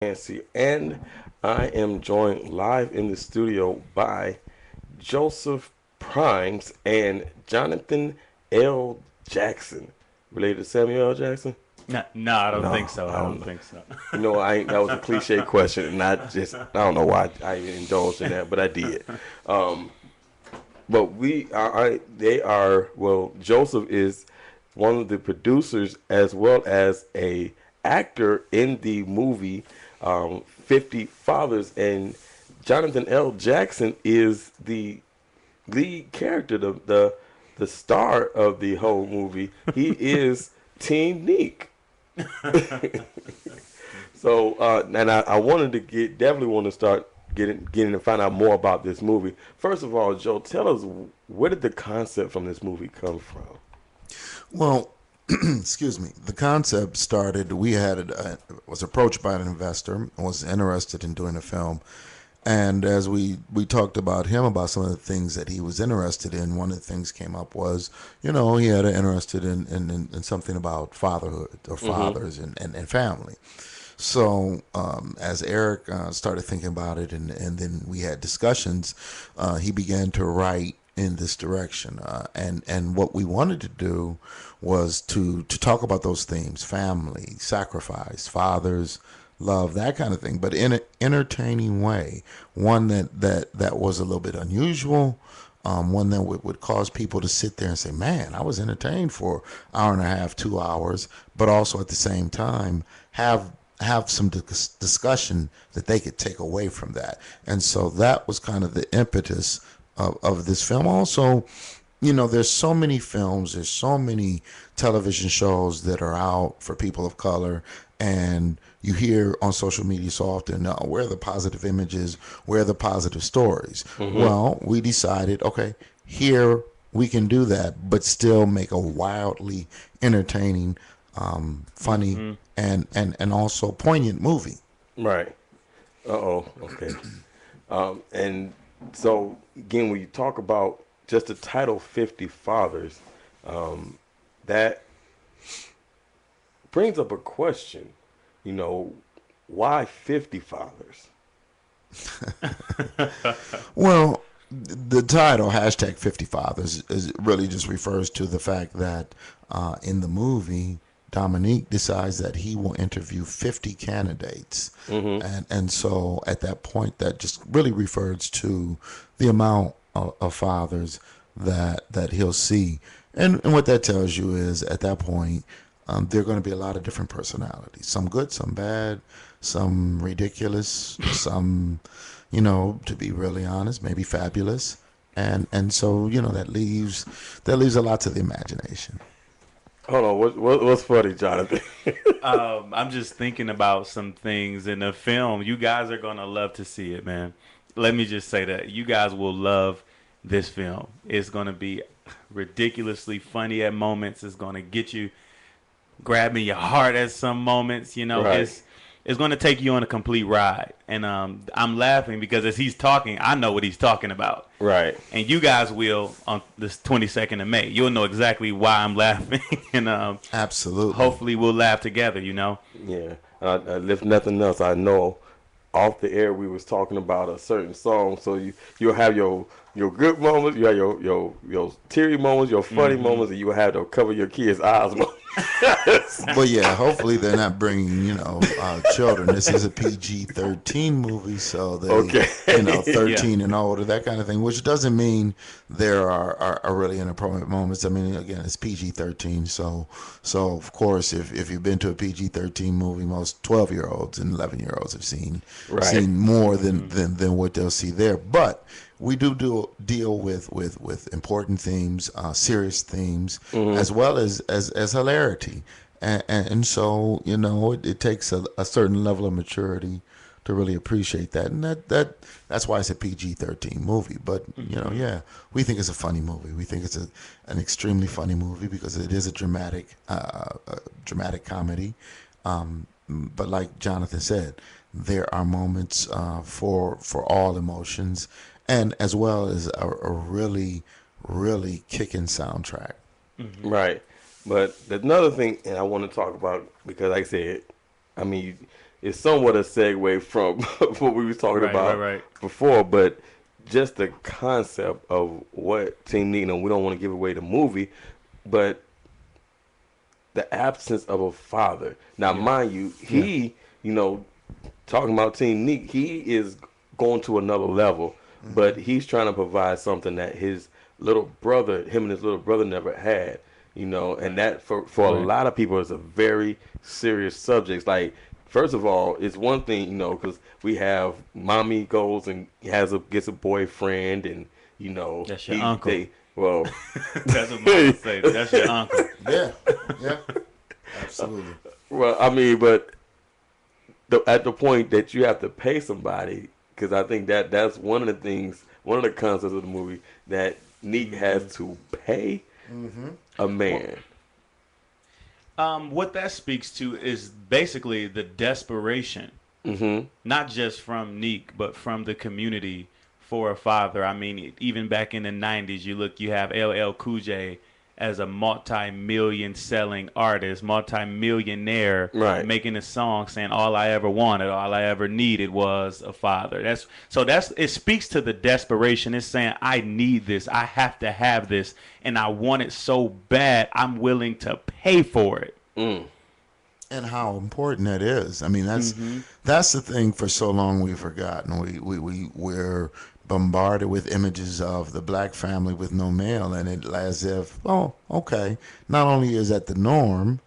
Nancy, and I am joined live in the studio by Joseph Primes and Jonathan L. Jackson. Related to Samuel L. Jackson? No, no, I don't think No, so. I I don't don't know. think so. That was a cliche question, and I don't know why I even indulged in that, but I did. Um, but they are, well, Joseph is one of the producers as well as a actor in the movie 50 Fathers, and Jonathan L. Jackson is the lead character, the star of the whole movie. He is Team Neek. So, and I wanted to definitely want to start getting to find out more about this movie. First of all, Joe, tell us, where did the concept from this movie come from? Well, excuse me. The concept started. We had was approached by an investor and was interested in doing a film. And as we talked about him about some of the things that he was interested in, one of the things came up was, he had an interested in something about fatherhood or Mm-hmm. fathers and family. So as Eric started thinking about it, and then we had discussions, he began to write in this direction. And what we wanted to do was to talk about those themes: family, sacrifice, fathers, love, that kind of thing, but in an entertaining way. One that was a little bit unusual. One that would cause people to sit there and say, "Man, I was entertained for an hour and a half, 2 hours," but also at the same time have some discussion that they could take away from that. And so that was kind of the impetus of this film. Also, there's so many films, there's so many television shows that are out for people of color, and you hear on social media so often, where are the positive images, where are the positive stories? Mm-hmm. Well, we decided, okay, here we can do that, but still make a wildly entertaining, funny, Hmm. and also poignant movie. Right. Uh-oh. Okay. And so, again, when you talk about just the title 50 Fathers, that brings up a question. You know, why 50 fathers? Well, the title hashtag 55 is really just refers to the fact that in the movie, Dominique decides that he will interview 50 candidates, Mm-hmm. and so at that point, that just really refers to the amount of fathers that he'll see, and what that tells you is at that point, there are going to be a lot of different personalities, some good, some bad, some ridiculous, some, to be really honest, maybe fabulous. And so, that leaves a lot to the imagination. Hold on. What's funny, Jonathan? I'm just thinking about some things in the film. You guys are gonna love to see it, man. Let me just say that you guys will love this film. It's gonna be ridiculously funny at moments. It's gonna get you grabbing your heart at some moments. Right. It's going to take you on a complete ride. And I'm laughing because as he's talking, I know what he's talking about. Right. And you guys will on this 22nd of May. You'll know exactly why I'm laughing, and Absolutely. hopefully we'll laugh together. Yeah. If nothing else, I know off the air we was talking about a certain song. So you'll have your good moments, you have your teary moments, your funny Hmm. moments, and you will have to cover your kids' eyes moments. But yeah, hopefully they're not bringing, children. This is a PG-13 movie, so they, Okay. Yeah. 13 and older, that kind of thing, which doesn't mean there are really inappropriate moments. I mean, again, it's PG-13, so of course, if you've been to a PG-13 movie, most 12-year-olds and 11-year-olds have seen Right. seen more than, Hmm. than what they'll see there. But we do deal with important themes, serious themes, Hmm. as well as hilarity, and so it takes a certain level of maturity to really appreciate that, and that's why it's a PG-13 movie. But Hmm. yeah, we think it's a funny movie. We think it's an extremely funny movie because it is a dramatic comedy. But like Jonathan said, there are moments for all emotions, and as well as a really really kicking soundtrack. Hmm. Right. But there's another thing, and I want to talk about because, like I said, I mean, is somewhat a segue from what we was talking about before, but just the concept of what Team Neek, we don't want to give away the movie, but the absence of a father. Now, mind you, he, talking about Team Neek, he is going to another level, but he's trying to provide something that him and his little brother never had, and that for a lot of people is a very serious subject. Like, first of all, it's one thing, because we have mommy goes and gets a boyfriend, and that's your uncle. Well, that's what mama say. That's your uncle. Yeah, absolutely. Well, I mean, but at the point that you have to pay somebody, because I think that's one of the things, one of the concepts of the movie, that Neek has to pay a man. What that speaks to is basically the desperation, not just from Neek, but from the community for a father. I mean, even back in the 90s, you have LL Cool J as a multi-million selling artist, multi-millionaire, making a song saying all I ever wanted, all I ever needed was a father. It speaks to the desperation. It's saying, I need this, I have to have this, and I want it so bad, I'm willing to pay for it. And how important that is. I mean, that's the thing. For so long we've forgotten. We're bombarded with images of the black family with no male, and it as if, oh, okay, not only is that the norm,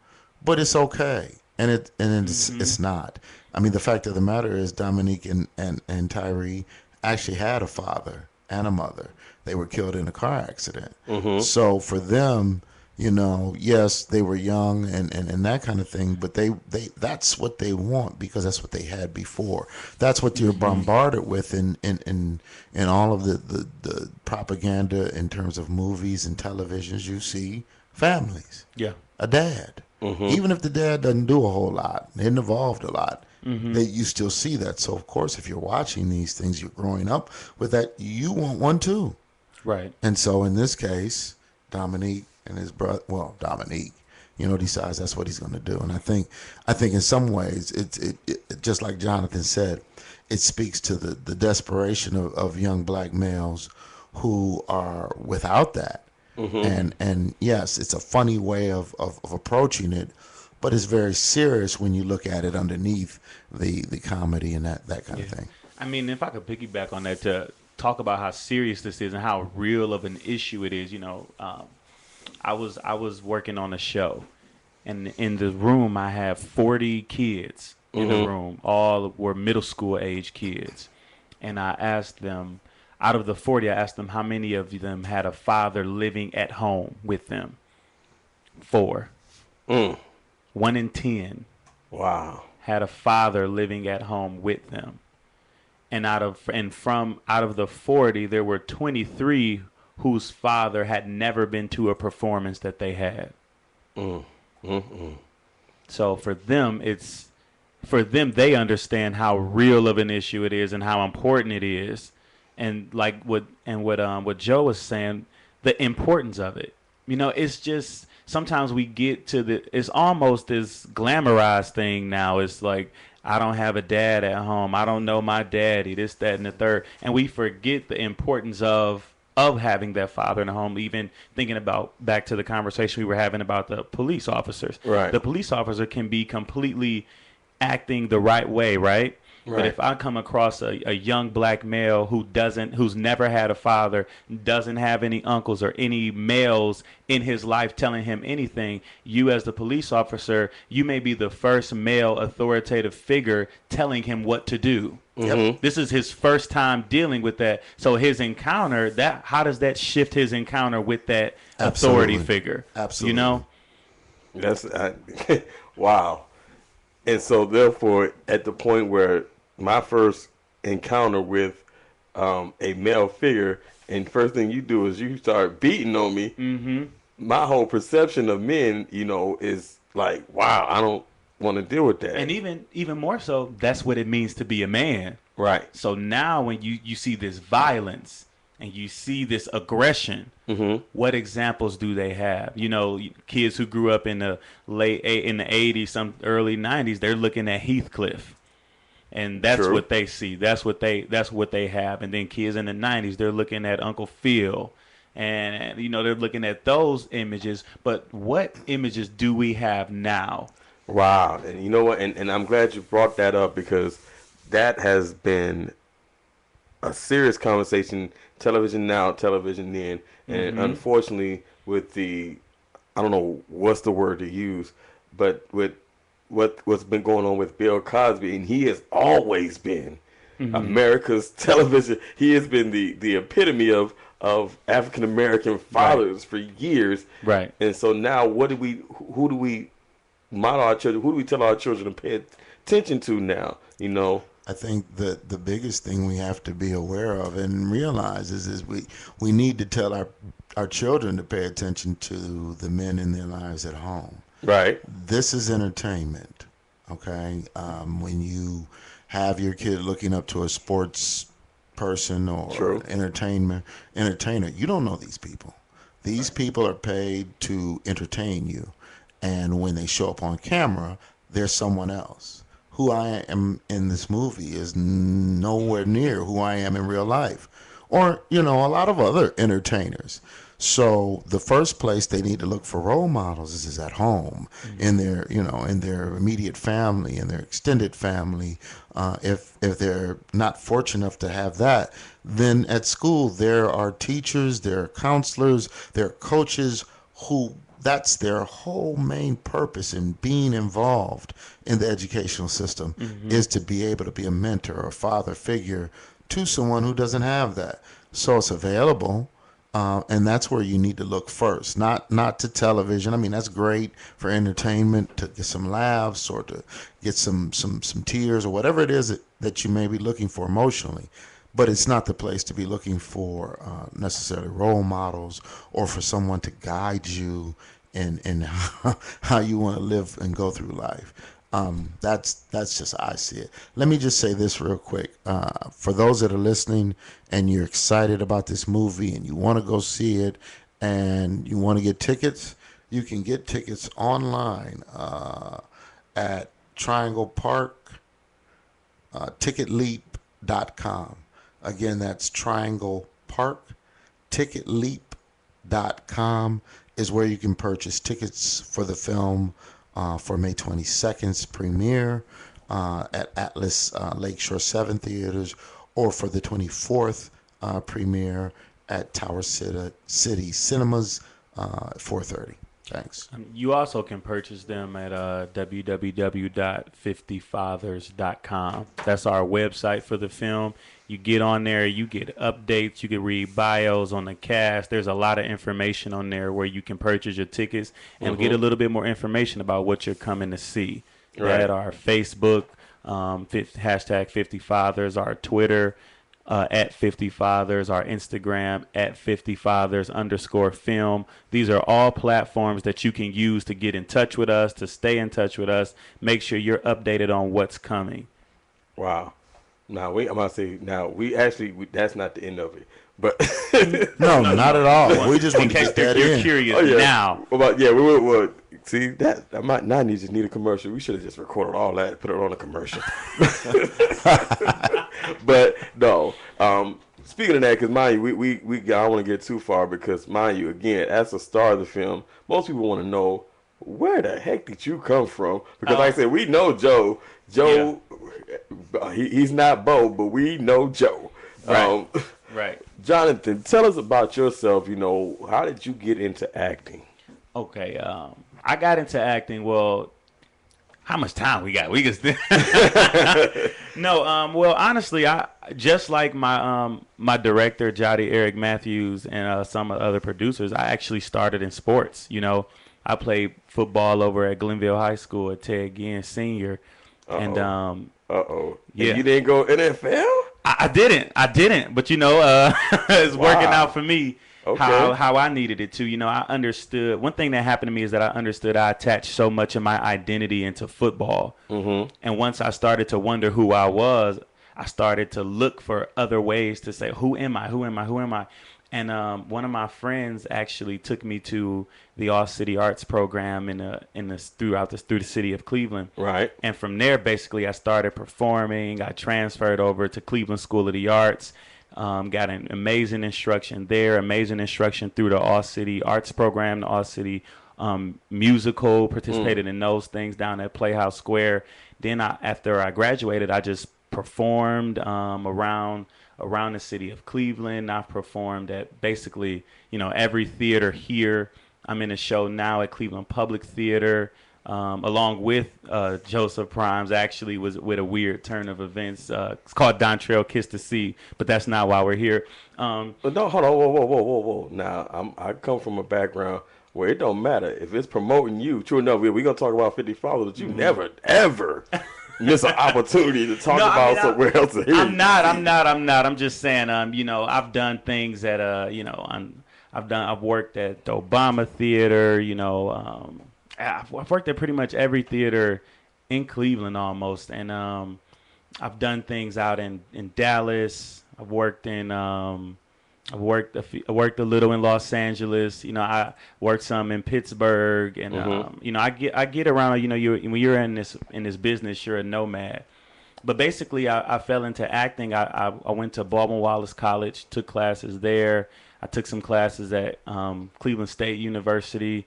but it's okay, and it's not. I mean, the fact of the matter is Dominique and Tyree actually had a father and a mother. They were killed in a car accident. So for them, yes, they were young and that kind of thing, but they that's what they want, because that's what they had before. That's what you're bombarded with in all of the propaganda in terms of movies and televisions. You see families. Yeah. A dad. Even if the dad doesn't do a whole lot, isn't involved a lot, you still see that. So of course, if you're watching these things, you're growing up with that, you want one too. Right. And so in this case, Dominique and his brother, Dominique, decides that's what he's going to do. And I think in some ways, it just like Jonathan said, it speaks to the desperation of young black males who are without that. And yes, it's a funny way of approaching it, but it's very serious when you look at it underneath the comedy and that kind of thing. I mean, if I could piggyback on that to talk about how serious this is and how real of an issue it is, I was working on a show, and in the room I have 40 kids in the room. All were middle school age kids, and I asked them, out of the 40, I asked them how many of them had a father living at home with them. 4. 1 in 10. Wow. Had a father living at home with them, and out of the 40, there were 23 whose father had never been to a performance that they had. So for them, they understand how real of an issue it is and how important it is, and what Joe was saying, the importance of it. It's just sometimes we get to it's almost this glamorized thing now. It's like, I don't have a dad at home, I don't know my daddy, this, that, and the third, and we forget the importance of having that father in the home. Even thinking about back to the conversation we were having about the police officers. Right. The police officer can be completely acting the right way, right? But if I come across a young black male who's never had a father, doesn't have any uncles or any males in his life telling him anything, you as the police officer, you may be the first male authoritative figure telling him what to do. This is his first time dealing with that. So his encounter, how does that shift his encounter with that authority figure? Absolutely. That's wow. And so therefore, at the point where my first encounter with a male figure, and first thing you do is you start beating on me, my whole perception of men, is like, wow, I don't want to deal with that. And even more so, that's what it means to be a man. Right. So now when you see this violence and you see this aggression, what examples do they have? Kids who grew up in the in the 80s, some early 90s, they're looking at Heathcliff. And that's True. what they see. That's what they have. And then kids in the 90s, they're looking at Uncle Phil, and they're looking at those images. But what images do we have now? Wow. And you know what? And I'm glad you brought that up, because that has been a serious conversation. Television now, television then. And unfortunately, with I don't know what's the word to use, but with what's been going on with Bill Cosby, and he has always been America's television. He has been the epitome of African American fathers for years. Right. And so now, who do we model our children? Who do we tell our children to pay attention to now? I think that the biggest thing we have to be aware of and realize is we need to tell our children to pay attention to the men in their lives at home. Right. This is entertainment, okay? When you have your kid looking up to a sports person or entertainer, you don't know these people. These people are paid to entertain you, and when they show up on camera, they're someone else. Who I am in this movie is nowhere near who I am in real life, or a lot of other entertainers. So the first place they need to look for role models is at home, in their in their immediate family, in their extended family. If they're not fortunate enough to have that, then at school there are teachers, there are counselors, there are coaches who that's their whole main purpose in being involved in the educational system, is to be able to be a mentor or a father figure to someone who doesn't have that. So it's available. And that's where you need to look first, not to television. I mean, that's great for entertainment, to get some laughs or to get some tears or whatever it is that you may be looking for emotionally. But it's not the place to be looking for necessarily role models or for someone to guide you in how you want to live and go through life. That's just how I see it. Let me just say this real quick. For those that are listening and you're excited about this movie and you want to go see it and you want to get tickets, you can get tickets online at Triangle Park, ticketleap.com. Again, that's Triangle Park. Ticketleap.com is where you can purchase tickets for the film for May 22nd's premiere at Atlas Lakeshore 7 Theaters, or for the 24th premiere at Tower City Cinemas at 4:30. Thanks. You also can purchase them at www.50fathers.com. That's our website for the film. You get on there, you get updates, you can read bios on the cast. There's a lot of information on there where you can purchase your tickets and get a little bit more information about what you're coming to see. Right. At our Facebook, hashtag 50fathers, our Twitter, at 50fathers, our Instagram at 50fathers_film. These are all platforms that you can use to get in touch with us, to stay in touch with us. Make sure you're updated on what's coming. Wow. Now I'm about to say, that's not the end of it, but no, not at all. We just want to get that you're in. curious now. we would see that. I might not need just need a commercial. We should have just recorded all that, put it on a commercial. But no. Speaking of that, because mind you, we I don't want to get too far, because mind you, again, as a star of the film, most people want to know, where the heck did you come from? Because like I said, we know Joe. Joe, he's not Bo, but we know Joe. Right. Right. Jonathan, tell us about yourself. How did you get into acting? Okay. I got into acting. Well, how much time we got? We can still. No. Well, honestly, I just like my director, Jody Eric Matthews, and some other producers. I actually started in sports. I played football over at Glenville High School at Ted Ginn Senior. And yeah, and you didn't go NFL? I didn't, but it's working out for me. Okay. How I needed it to. I understood. One thing that happened to me is that I understood I attached so much of my identity into football. And once I started to wonder who I was, I started to look for other ways to say, who am I? Who am I? Who am I? And one of my friends actually took me to the All City Arts program through the city of Cleveland. Right. And from there, basically, I started performing. I transferred over to Cleveland School of the Arts. Got an amazing instruction there, amazing instruction through the All City Arts program, the All City musical. Participated in those things down at Playhouse Square. Then after I graduated, I just performed around the city of Cleveland. I've performed at basically, every theater here. I'm in a show now at Cleveland Public Theater, along with Joseph Primes. Actually, was with a weird turn of events. It's called Dontrell Kiss the Sea, but that's not why we're here. But no, hold on, whoa. Now, I come from a background where it don't matter if it's promoting you. True enough, we're gonna talk about 50 followers. You never ever miss an opportunity to talk about somewhere else. I'm not. I'm just saying. I've done things that I've worked at the Obama Theater. I've worked at pretty much every theater in Cleveland almost, and I've done things out in Dallas. I've worked I worked a little in Los Angeles. I worked some in Pittsburgh, and I get around. When you're in this business, you're a nomad. But basically, I fell into acting. I went to Baldwin Wallace College, took classes there. I took some classes at Cleveland State University.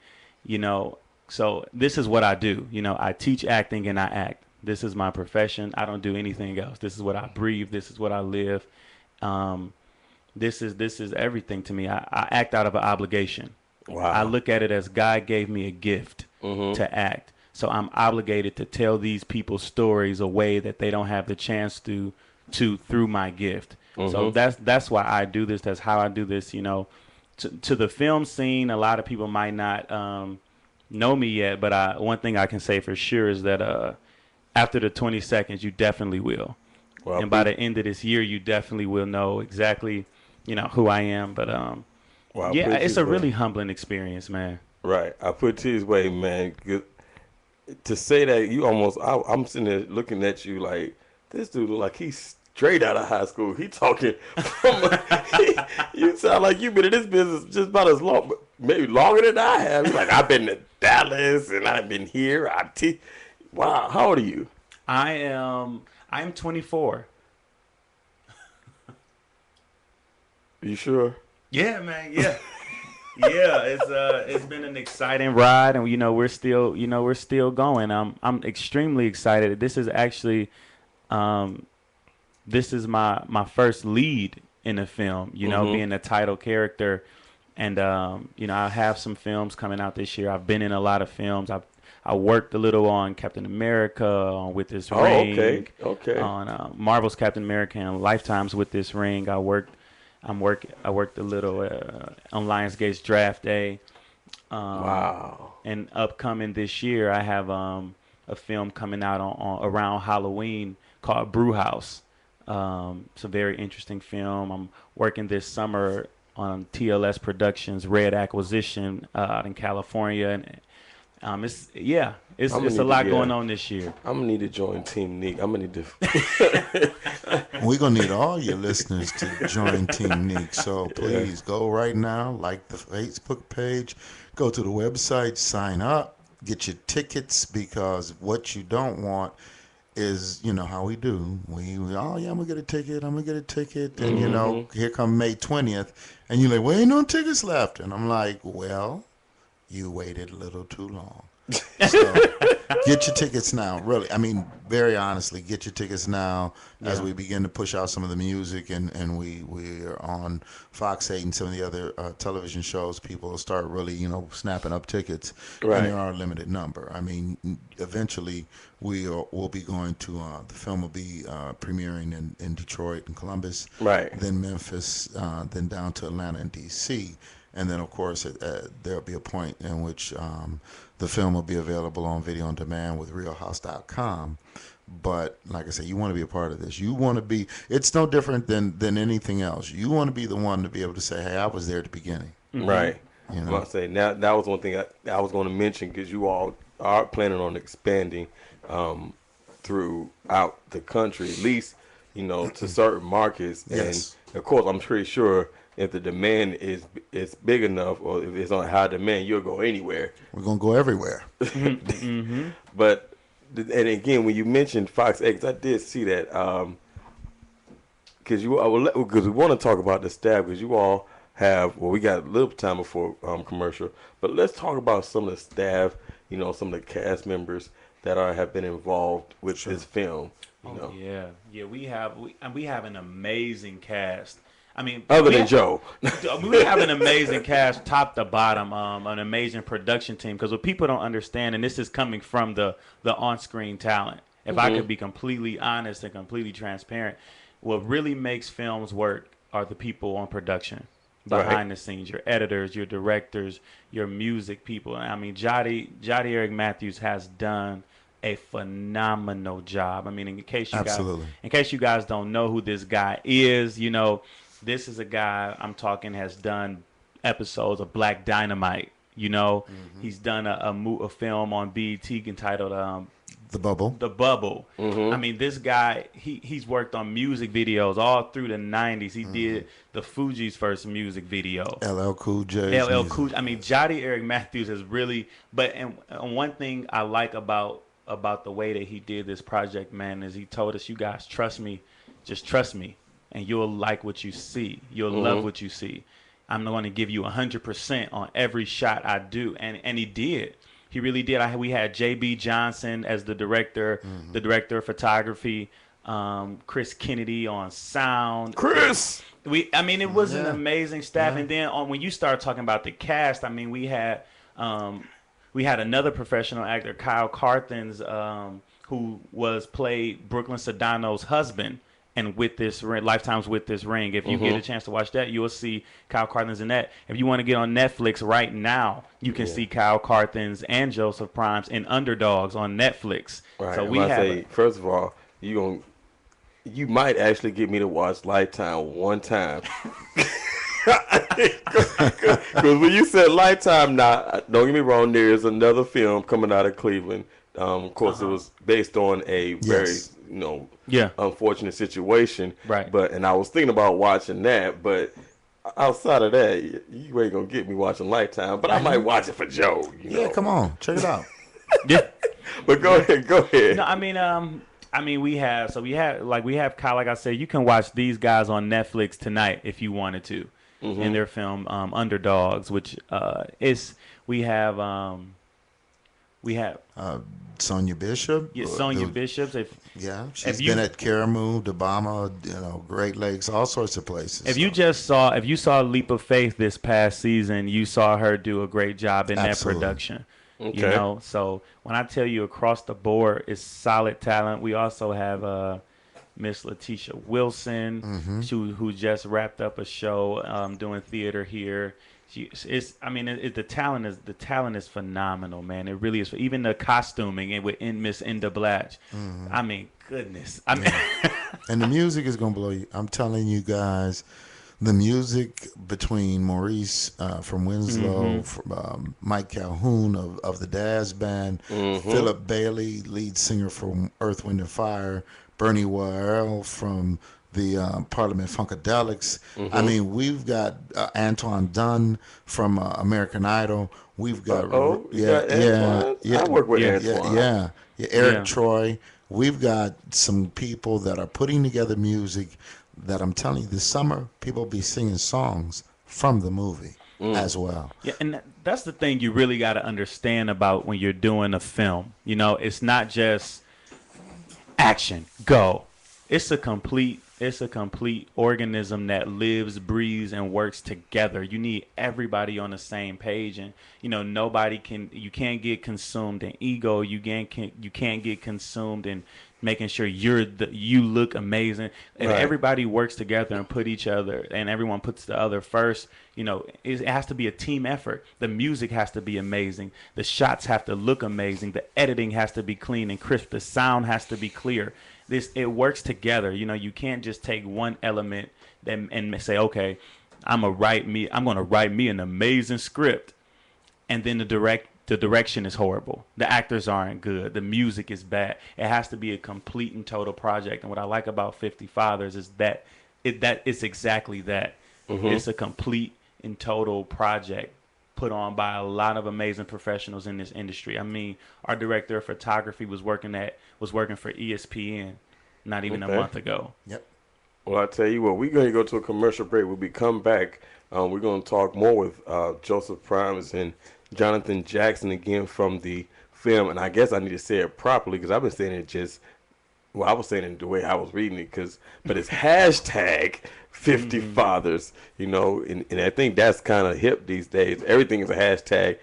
So this is what I do. I teach acting and I act. This is my profession. I don't do anything else. This is what I breathe. This is what I live. This is everything to me. I act out of an obligation. Wow. I look at it as God gave me a gift to act. So I'm obligated to tell these people's stories a way that they don't have the chance to through my gift. So that's why I do this. That's how I do this. To the film scene, a lot of people might not know me yet, but one thing I can say for sure is that after the 20 seconds, you definitely will. Well, and by the end of this year, you definitely will know exactly, who I am. But it's a really humbling experience, man. Right. I put it to his way, man. To say that you almost, I'm sitting there looking at you like, this dude look like he's straight out of high school. He talking from, you sound like you've been in this business just about as long, maybe longer than I have. He's like, I've been to Dallas and I've been here. Wow. How old are you? I'm 24. You sure? Yeah, man. Yeah. Yeah, it's been an exciting ride, and we're still going. I'm extremely excited. This is actually this is my first lead in a film, being the title character. And I have some films coming out this year. I've been in a lot of films. I worked a little on Captain America, on With This Ring. Okay. On Marvel's Captain America and Lifetime's With This Ring. I worked a little on Lionsgate's Draft Day. Wow. And upcoming this year, I have a film coming out on around Halloween called Brewhouse. It's a very interesting film. I'm working this summer on TLS Productions' Red Acquisition out in California, and it's a lot going on this year. I'm gonna need to join Team Neek. I'm gonna need to. We're gonna need all your listeners to join Team Neek. So please go right now, like the Facebook page, go to the website, sign up, get your tickets, because what you don't want is, how we do. I'm gonna get a ticket. And here come May 20th, and you're like, well, ain't no tickets left, and I'm like, well, you waited a little too long. So get your tickets now. Really, very honestly, get your tickets now as we begin to push out some of the music, and we are on Fox 8 and some of the other television shows. People will start really, snapping up tickets, right. And there are a limited number. Eventually we'll be going to the film will be premiering in Detroit and Columbus, right? Then Memphis, then down to Atlanta and DC. And then, of course, there'll be a point in which the film will be available on video on demand with RealHouse.com. But like I said, you want to be a part of this. You want to be. It's no different than anything else. You want to be the one to be able to say, "Hey, I was there at the beginning." Right. I say now that was one thing I was going to mention, because you all are planning on expanding throughout the country, at least to certain markets. Yes. And of course, I'm pretty sure if the demand is big enough, or if it's on high demand, you'll go anywhere. We're gonna go everywhere. But and again, when you mentioned Fox X, I did see that because we want to talk about the staff, because you all have, well, we got a little time before commercial, but let's talk about some of the staff, some of the cast members that have been involved with this film. Yeah, we have an amazing cast. I mean, other than Joe, we have an amazing cast, top to bottom, an amazing production team. Because what people don't understand, and this is coming from the on-screen talent. If I could be completely honest and completely transparent, what really makes films work are the people on production, behind the scenes, your editors, your directors, your music people. I mean, Jody Eric Matthews has done a phenomenal job. I mean, in case you guys don't know who this guy is, this is a guy I'm talking has done episodes of Black Dynamite. He's done a film on BET entitled The Bubble. The Bubble. I mean, this guy, he's worked on music videos all through the 90s. He did the Fugees' first music video. LL Cool J. I mean, Jody Eric Matthews has really, and one thing I like about the way that he did this project, man, is he told us, you guys, trust me, just trust me, and you'll like what you see. You'll love what you see. I'm going to give you 100% on every shot I do. And he did. He really did. We had J.B. Johnson as the director of photography, Chris Kennedy on sound. Chris! It was an amazing staff. Yeah. And then when you start talking about the cast, I mean, we had another professional actor, Kyle Carthens, who played Brooklyn Sedano's husband. And with this Lifetime's With This Ring, if you get a chance to watch that, you'll see Kyle Carthens in that. If you want to get on Netflix right now, you can see Kyle Carthens and Joseph Primes in Underdogs on Netflix. Right. So first of all, you might actually get me to watch Lifetime one time. Because when you said Lifetime, now don't get me wrong, there is another film coming out of Cleveland. Of course, it was based on a very unfortunate situation. Right. And I was thinking about watching that, but outside of that, you ain't gonna get me watching Lifetime. But I might watch it for Joe. Yeah, come on, check it out. Yeah. But go ahead. No, we have Kyle. Like I said, you can watch these guys on Netflix tonight if you wanted to, in their film Underdogs, which we have Sonia Bishop. Yeah, Sonia Bishop. She's been at Karamu, Debama, Great Lakes, all sorts of places. If you saw Leap of Faith this past season, you saw her do a great job in that production. Okay. So when I tell you across the board, it's solid talent. We also have Miss Letitia Wilson, who just wrapped up a show doing theater here. The talent is phenomenal, man. It really is. Even the costuming in Miss Inda Blatch. I mean, goodness. And the music is gonna blow you. I'm telling you guys, the music between Maurice from Winslow, from, Mike Calhoun of the Daz Band, Philip Bailey, lead singer from Earth, Wind and Fire, Bernie Worrell from the Parliament Funkadelics. I mean, we've got Antoine Dunn from American Idol. We've got I work with Antoine. Eric Troy. We've got some people that are putting together music that I'm telling you, this summer people will be singing songs from the movie as well. Yeah, and that's the thing you really got to understand about when you're doing a film. It's not just action, go. It's a complete organism that lives, breathes, and works together. You need everybody on the same page, and you can't get consumed in ego. You can't get consumed in making sure you look amazing. And everybody works together and put each other, and everyone puts the other first. It has to be a team effort. The music has to be amazing. The shots have to look amazing. The editing has to be clean and crisp. The sound has to be clear. It works together. You can't just take one element and say, okay, I'm gonna write me an amazing script, and then the the direction is horrible. The actors aren't good. The music is bad. It has to be a complete and total project. And what I like about 50 Fathers is that it's exactly that. It's a complete and total project put on by a lot of amazing professionals in this industry. I mean, our director of photography was working for ESPN not even a month ago. Yep. Well, I tell you what, we're going to go to a commercial break. When we come back, we're going to talk more with Joseph Primes and Jonathan Jackson again from the film. And I guess I need to say it properly because I've been saying it I was saying it the way I was reading it, but it's hashtag 50 Fathers, and I think that's kind of hip these days. Everything is a hashtag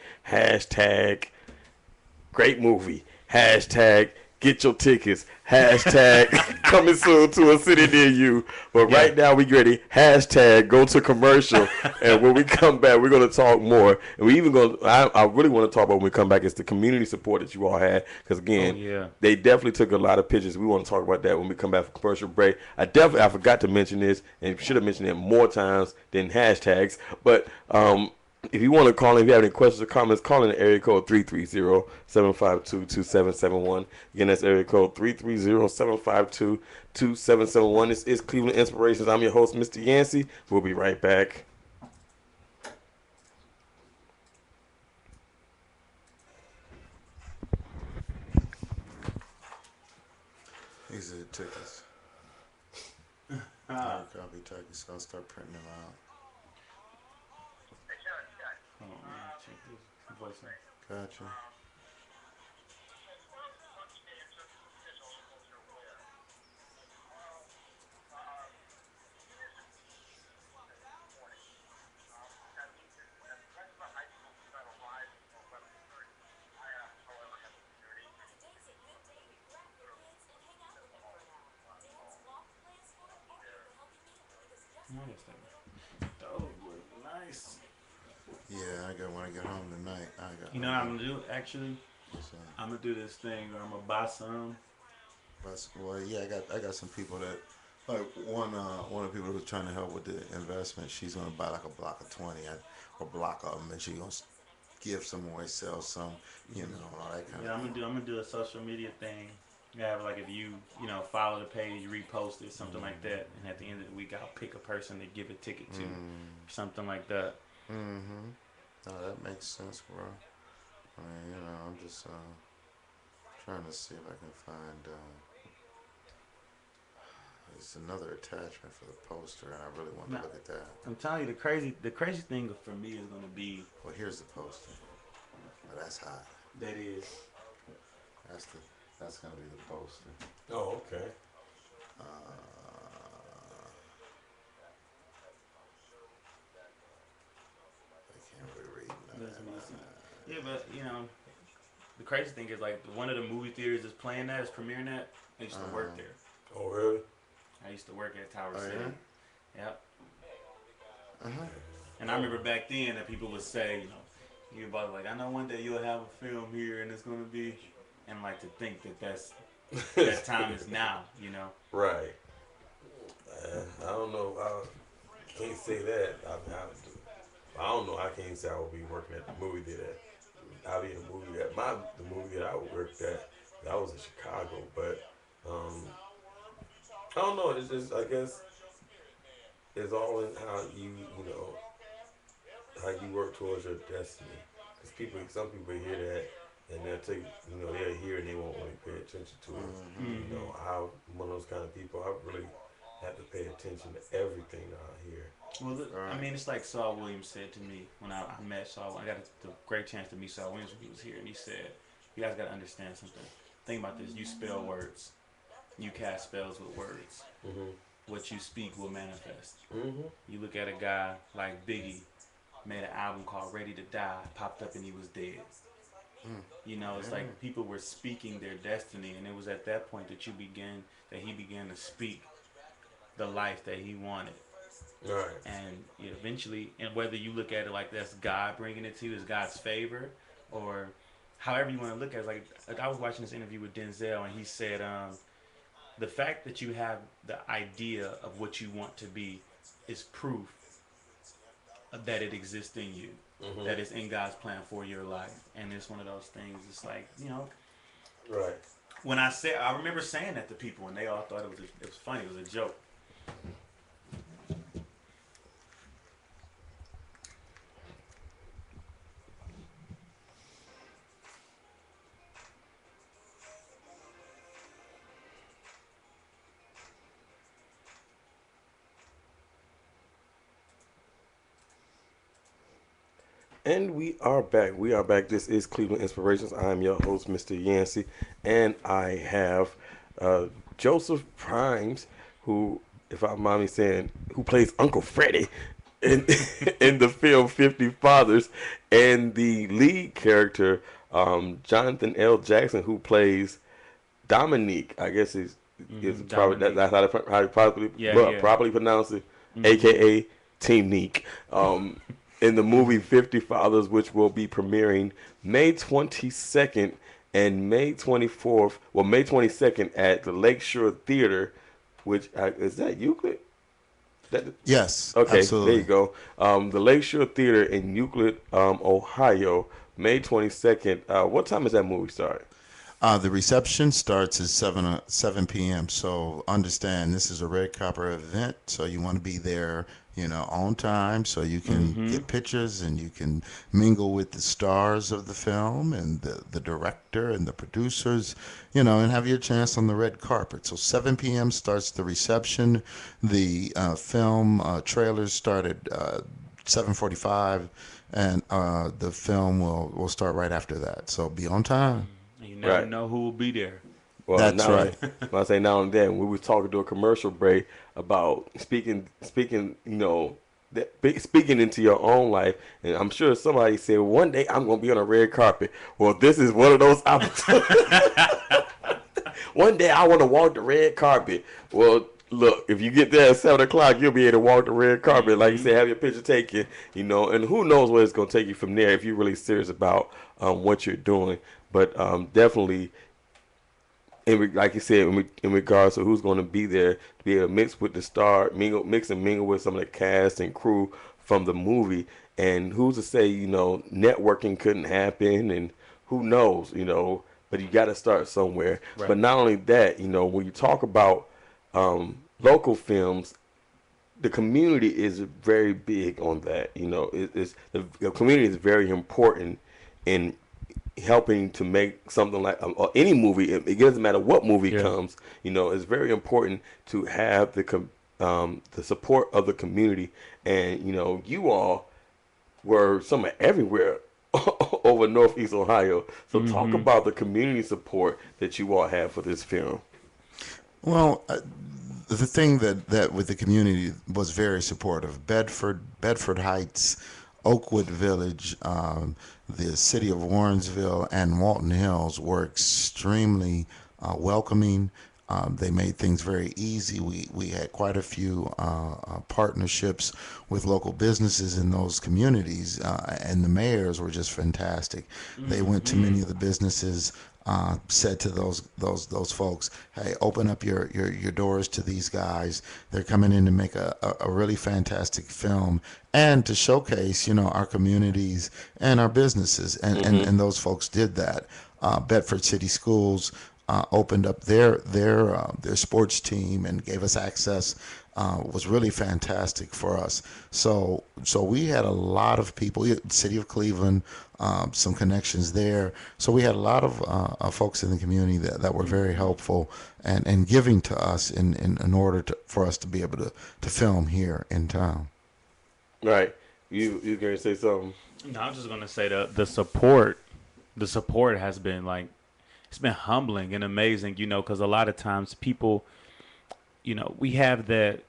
great movie, hashtag get your tickets, hashtag coming soon to a city near you. But right now we ready, hashtag go to commercial. And when we come back, we're going to talk more. And we even I really want to talk about when we come back is the community support that you all had. Because again, they definitely took a lot of pictures. We want to talk about that when we come back from commercial break. I forgot to mention this and should have mentioned it more times than hashtags. But, if you want to call in, if you have any questions or comments, call in the area code 330-752-2771. Again, that's area code 330-752-2771. This is Cleveland Inspirations. I'm your host, Mr. Yancey. We'll be right back. These are the tickets. Copy tickets, so I'll start printing them out. Gotcha. Nice. Yeah, when I get home tonight, You know what I'm gonna do? Actually, I'm gonna do this thing where I'm gonna buy some. Well, yeah, I got some people that, like one of the people who's trying to help with the investment. She's gonna buy like a block of 20, or block of them, and she's gonna give some away, sell some, all that kind of. Yeah, I'm gonna do a social media thing. Have like if you follow the page, repost it, something like that, and at the end of the week I'll pick a person to give a ticket to, something like that. No, that makes sense, bro. I mean, I'm just trying to see if I can find. There's another attachment for the poster, and I really want to look at that. I'm telling you, the crazy thing for me is gonna be. Well, here's the poster. Oh, that's hot. That is. That's gonna be the poster. Oh, okay. I can't really read that. Yeah, but the crazy thing is like one of the movie theaters is playing that, is premiering that. I used to work there. Oh, really? I used to work at Tower City. Yeah? Yep. And I remember back then that people would say, you about like, I know one day you'll have a film here and it's gonna be, and like to think that time is now, Right. I don't know. I can't say that. I don't know. I can't say I would be working at the movie theater. I'll be in a movie at the movie that I worked at. That was in Chicago, but I don't know. It's just, I guess it's all in how how you work towards your destiny. Because some people hear that and they'll take, they'll hear and they won't really pay attention to it. I'm one of those kind of people. I really have to pay attention to everything that I hear. Well, I mean, it's like Saul Williams said to me when I met Saul. I got the great chance to meet Saul Williams when he was here, and he said, "You guys got to understand something. Think about this. You spell words. You cast spells with words. What you speak will manifest. You look at a guy like Biggie, made an album called Ready to Die, popped up and he was dead. It's like people were speaking their destiny, and it was at that point that he began to speak the life that he wanted. Right. And eventually, and whether you look at it like that's God bringing it to you, is God's favor, or however you want to look at it. Like I was watching this interview with Denzel, and he said, the fact that you have the idea of what you want to be is proof that it exists in you. that is in God's plan for your life. And it's one of those things. It's like, Right. when I remember saying that to people, and they all thought it was funny. It was a joke. And we are back. We are back. This is Cleveland Inspirations. I'm your host, Mr. Yancey, and I have Joseph Primes, who, if I'm mind me saying, who plays Uncle Freddie in in the film 50 Fathers, and the lead character, Jonathan L. Jackson, who plays Dominique. I guess is probably that's how you properly pronounce it, aka Team Neek. In the movie 50 Fathers, which will be premiering May 22nd and May 24th, well, May 22nd at the Lakeshore Theater, which is that Euclid? Yes. Okay, Absolutely. there you go. The Lakeshore Theater in Euclid, Ohio, May 22nd. What time is that movie start? The reception starts at 7 p.m. So understand this is a red carpet event, so you want to be there, on time, so you can get pictures and you can mingle with the stars of the film and the director and the producers, and have your chance on the red carpet. So 7 p.m. starts the reception. The film trailers start at 7:45, and the film will start right after that. So be on time. You never know who will be there. Well, That's right. When I say now and then, we were talking to a commercial break about speaking, speaking into your own life, and I'm sure somebody said one day I'm going to be on a red carpet. Well, this is one of those opportunities. One day I want to walk the red carpet. Well, look, if you get there at 7 o'clock, you'll be able to walk the red carpet, like you said, have your picture taken, and who knows where it's going to take you from there if you're really serious about what you're doing. But definitely. Like you said, in regards to who's going to be there, to be able to mix with the star, mix and mingle with some of the cast and crew from the movie, and who's to say, networking couldn't happen, and who knows, but you got to start somewhere. Right. But not only that, when you talk about local films, the community is very big on that. The community is very important in helping to make something like any movie. It doesn't matter what movie comes. It's very important to have the support of the community. And you all were somewhere everywhere over Northeast Ohio. So talk about the community support that you all have for this film. Well, the thing that with the community was very supportive. Bedford Heights, Oakwood Village, the city of Warrensville, and Walton Hills were extremely welcoming. They made things very easy. We had quite a few partnerships with local businesses in those communities, and the mayors were just fantastic. They went to many of the businesses, said to those folks, "Hey, open up your doors to these guys. They're coming in to make a really fantastic film and to showcase, our communities and our businesses." And those folks did that. Bedford City Schools opened up their sports team and gave us access. Was really fantastic for us. So we had a lot of people. City of Cleveland, some connections there. So we had a lot of folks in the community that were very helpful and giving to us in order for us to be able to film here in town. Right. You going to say something? No, I'm just gonna say the support has been it's been humbling and amazing, because a lot of times people, we have that.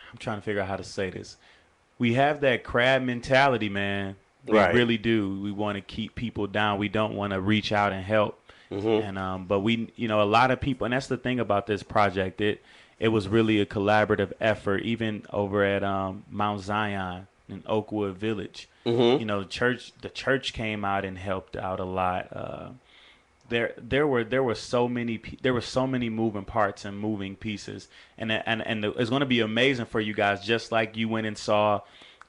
I'm trying to figure out how to say this. We have that crab mentality, man. We really do. We want to keep people down. We don't want to reach out and help. And but we, a lot of people, and that's the thing about this project. It was really a collaborative effort, even over at Mount Zion in Oakwood Village. The church came out and helped out a lot. There were so many moving parts and moving pieces, and it's going to be amazing for you guys. Just like you went and saw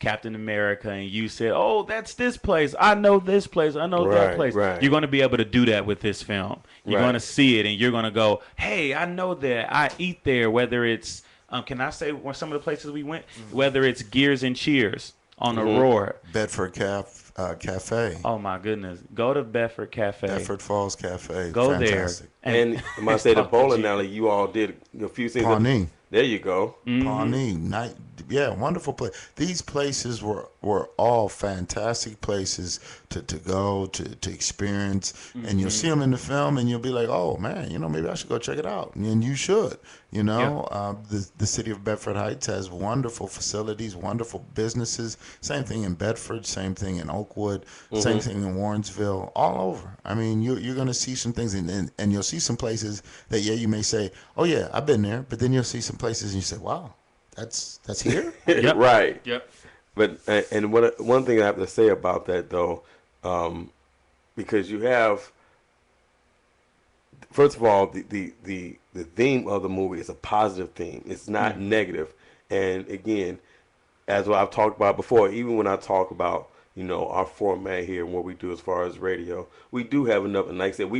Captain America and you said, "Oh, that's this place. I know this place. I know that Right, place." right. You're going to be able to do that with this film. You're Right. going to see it and you're going to go, "Hey, I know that. I eat there." Whether it's can I say some of the places we went? Whether it's Gears and Cheers on Aurora. Bedford Cafe, Oh my goodness. Go to Bedford Cafe. Bedford Falls Cafe. Go Fantastic. And I must say the talk to bowling Jesus. alley, you all did a few things. Pawnee. There you go. Pawnee, yeah, wonderful place. These places were all fantastic places to go to experience, and you'll see them in the film, and you'll be like, oh man, maybe I should go check it out, and you should. The city of Bedford Heights has wonderful facilities, wonderful businesses. Same thing in Bedford, same thing in Oakwood, same thing in Warrensville, all over. I mean, you're going to see some things, and you'll see some places that you may say, oh yeah, I've been there, but then you'll see some places and you say, wow, that's here. Yep. Right. Yep. But and one thing I have to say about that though, because you have, first of all, the theme of the movie is a positive theme. It's not negative. And again, as what I've talked about before, even when I talk about our format here and what we do as far as radio, we do have enough. And like I said,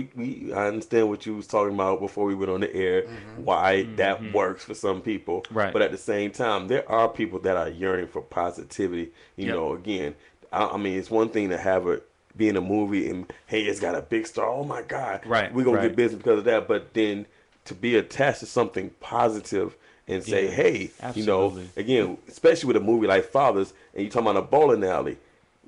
I understand what you was talking about before we went on the air, why that works for some people. Right. But at the same time, there are people that are yearning for positivity. Again, I mean, it's one thing to have it be in a movie and hey, it's got a big star. Oh my God, Right, we're gonna right. get business because of that. But then to be attached to something positive and say, Yeah, hey, absolutely. again, especially with a movie like Fathers, and you talking about a bowling alley.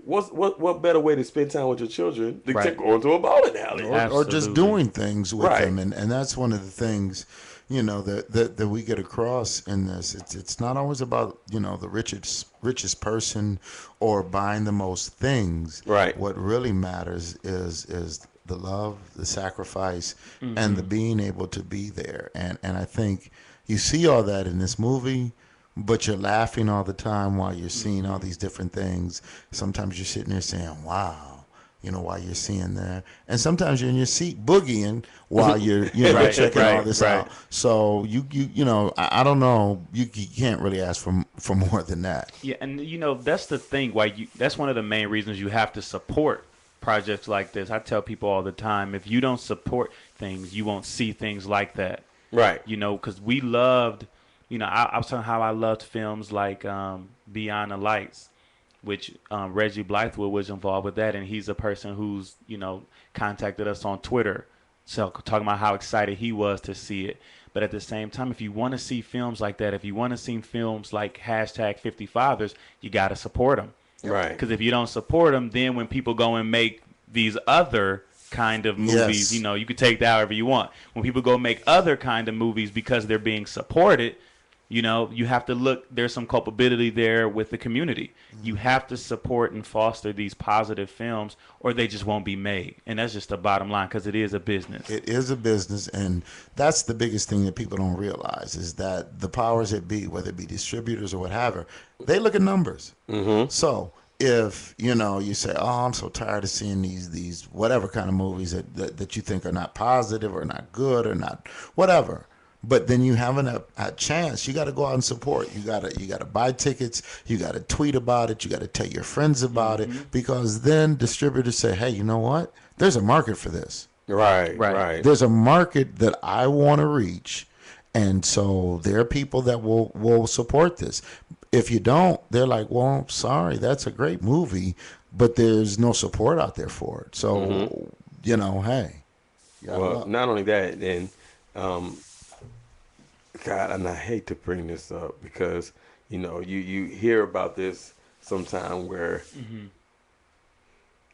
What better way to spend time with your children than to Right. go into a bowling alley? Or just Absolutely. doing things with Right. them, and that's one of the things that we get across in this. It's not always about the richest person or buying the most things. Right. What really matters is the love, the sacrifice, and the being able to be there. And I think you see all that in this movie. But you're laughing all the time while you're seeing all these different things. Sometimes you're sitting there saying, wow, while you're seeing that. And sometimes you're in your seat boogieing while you're Right, checking all right, this right. out. So I don't know. You can't really ask for more than that. Yeah, and that's the thing. That's one of the main reasons you have to support projects like this. I tell people all the time, if you don't support things, you won't see things like that. Right. Because we loved, I was talking how I loved films like Beyond the Lights, which Reggie Blythewood was involved with that, and he's a person who's contacted us on Twitter, so talking about how excited he was to see it. But at the same time, if you want to see films like that, if you want to see films like #50fathers, you got to support them. Right. Because if you don't support them, then when people go and make these other kind of movies, Yes. you could take that however you want. When people go make other kind of movies because they're being supported, you have to look, there's some culpability there with the community. You have to support and foster these positive films or they just won't be made. And that's just the bottom line because it is a business. It is a business, and that's the biggest thing that people don't realize is that the powers that be, whether it be distributors or whatever, they look at numbers. So if you say, "Oh, I'm so tired of seeing these whatever kind of movies that you think are not positive or not good or not whatever," but then you have a chance, you got to go out and support. You got to buy tickets. You got to tweet about it. You got to tell your friends about it, because then distributors say, "Hey, you know what? There's a market for this. Right. Right. Right. There's a market that I want to reach." And so there are people that will support this. If you don't, they're like, "Well, sorry, that's a great movie, but there's no support out there for it." So, hey. Well, not only that, and God, and I hate to bring this up because you hear about this sometime where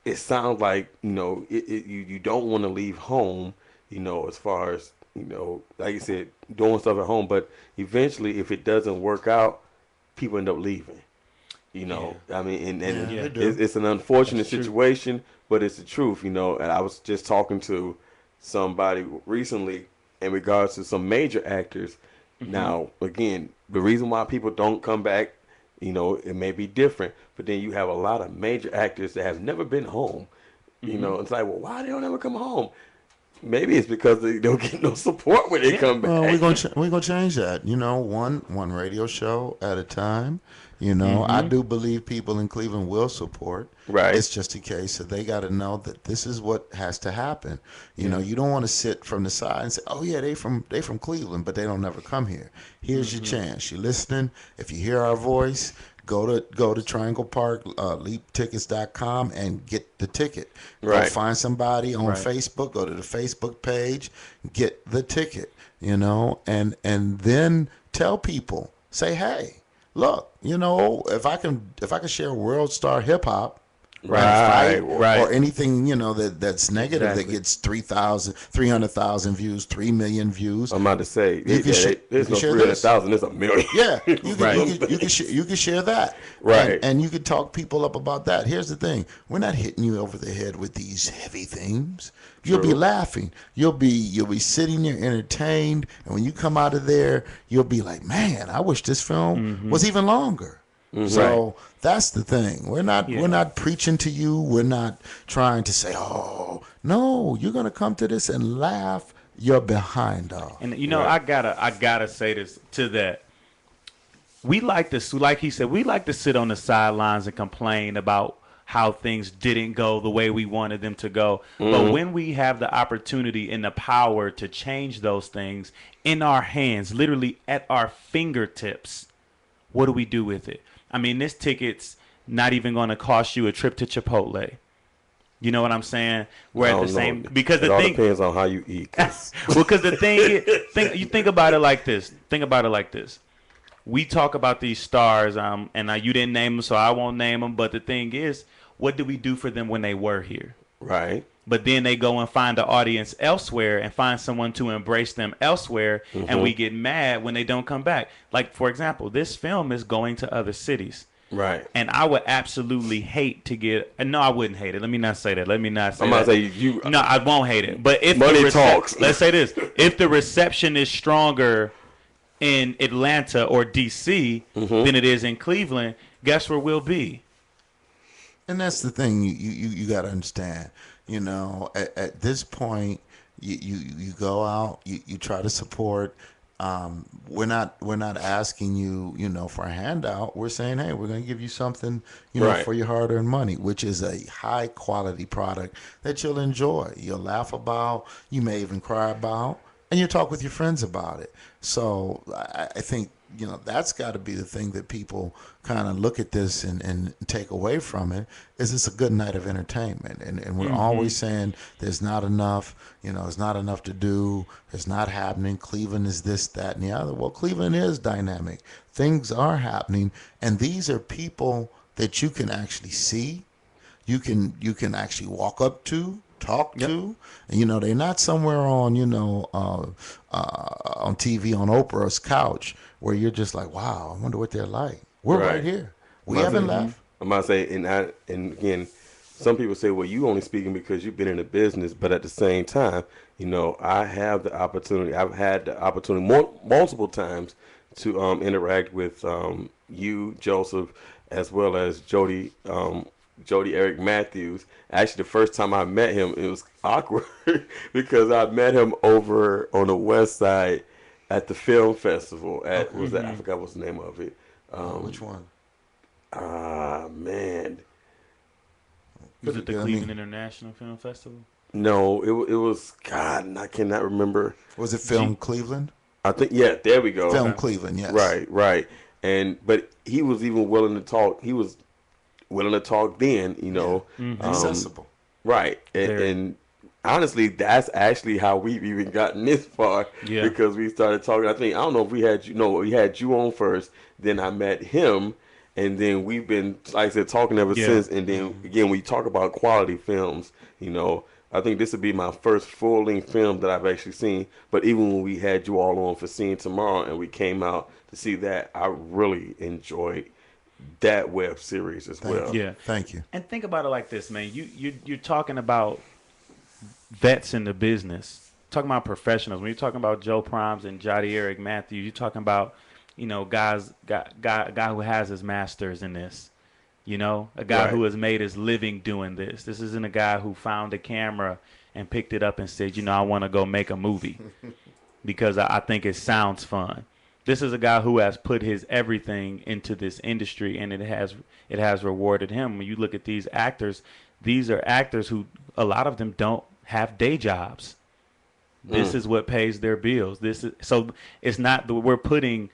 it sounds like you don't want to leave home, as far as like you said, doing stuff at home, but eventually, if it doesn't work out, people end up leaving. I mean, and Yeah, they do. it's an unfortunate That's true. situation, but it's the truth. And I was just talking to somebody recently in regards to some major actors. Now, again, the reason why people don't come back, it may be different, but then you have a lot of major actors that have never been home. It's like, well, why they don't ever come home? Maybe it's because they don't get no support when they come back. Well, we're gonna change that. You know, one radio show at a time. You know, I do believe people in Cleveland will support. Right. It's just a case that they got to know that this is what has to happen. You know, you don't want to sit from the side and say, "Oh yeah, they from Cleveland, but they don't never come here." Here's your chance. You're listening. If you hear our voice, go to Triangle Park, leaptickets.com and get the ticket. Right. Go find somebody on Facebook. Go to the Facebook page, get the ticket. You know, and then tell people, say, "Hey, look, you know, if I can share World Star Hip Hop, Right. or anything, you know, that's negative that gets 300,000 views, 3 million views." I'm about to say, You can there's no share this. 300,000, there's a million. Yeah, you can share that, Right. And you can talk people up about that. Here's the thing: we're not hitting you over the head with these heavy themes. You'll be laughing. You'll be sitting there entertained, and when you come out of there, you'll be like, "Man, I wish this film was even longer." So that's the thing. We're not preaching to you. We're not trying to say, "Oh, no, you're gonna come to this and laugh your behind off." And you know, I gotta say this to that. We like to, like he said, we like to sit on the sidelines and complain about how things didn't go the way we wanted them to go. But when we have the opportunity and the power to change those things in our hands, literally at our fingertips, what do we do with it? I mean, this ticket's not even going to cost you a trip to Chipotle. You know what I'm saying? We're at the same, because the all thing depends on how you eat. because the thing is, you think about it like this. Think about it like this. We talk about these stars, and you didn't name them, so I won't name them. But the thing is, what did we do for them when they were here? Right. But then they go and find an audience elsewhere and find someone to embrace them elsewhere, and we get mad when they don't come back. Like, for example, this film is going to other cities. Right. And I would absolutely hate to get. No, I wouldn't hate it. Let me not say that. Let me not say I'm that. about to say you. No, I won't hate it. But if Money talks. Let's say this: if the reception is stronger in Atlanta or DC than it is in Cleveland, guess where we'll be? And that's the thing you got to understand. You know, at this point, you go out, you try to support. We're not asking you, you know, for a handout. We're saying, hey, we're going to give you something, you know, for your hard-earned money, which is a high-quality product that you'll enjoy. You'll laugh about. You may even cry about, and you talk with your friends about it. So I think, you know, that's got to be the thing that people kind of look at this and take away from it, is it's a good night of entertainment. And we're always saying there's not enough, you know, it's not enough to do, it's not happening, Cleveland is this, that, and the other. Well, Cleveland is dynamic. Things are happening, and these are people that you can actually see, you can actually walk up to, talk to, and you know, they're not somewhere on, you know, on TV on Oprah's couch where you're just like, wow, I wonder what they're like. We're right here. We haven't left. I'm about to say, and again, some people say, well, you only speaking because you've been in the business, but at the same time, you know, I have the opportunity. I've had the opportunity multiple times to interact with you, Joseph, as well as Jody Eric Matthews. Actually, the first time I met him, it was awkward because I met him over on the west side at the film festival. I forgot what's the name of it. Which one? Man. Was it the Cleveland International Film Festival? No, it was, God, I cannot remember. Was it Film Cleveland? I think, yeah, there we go. Film Cleveland, yes. Right. But he was even willing to talk. He was willing to talk then, you know. Accessible. Right. And honestly, that's actually how we've even gotten this far. Yeah. Because we started talking. I don't know if we had you on first, then I met him, and then we've been, like I said, talking ever since. And then again, we talk about quality films, you know. I think this would be my first full-length film that I've actually seen. But even when we had you all on for Seeing Tomorrow and we came out to see that, I really enjoyed that web series as well. Yeah, thank you. And think about it like this, man. You're talking about vets in the business, talking about professionals. When you're talking about Joe Primes and Jody Eric Matthews, you're talking about, you know, guy who has his masters in this. You know, a guy who has made his living doing this. This isn't a guy who found a camera and picked it up and said, I want to go make a movie because I think it sounds fun. This is a guy who has put his everything into this industry, and it has rewarded him. When you look at these are actors who, a lot of them don't have day jobs. This is what pays their bills. So it's not that we're putting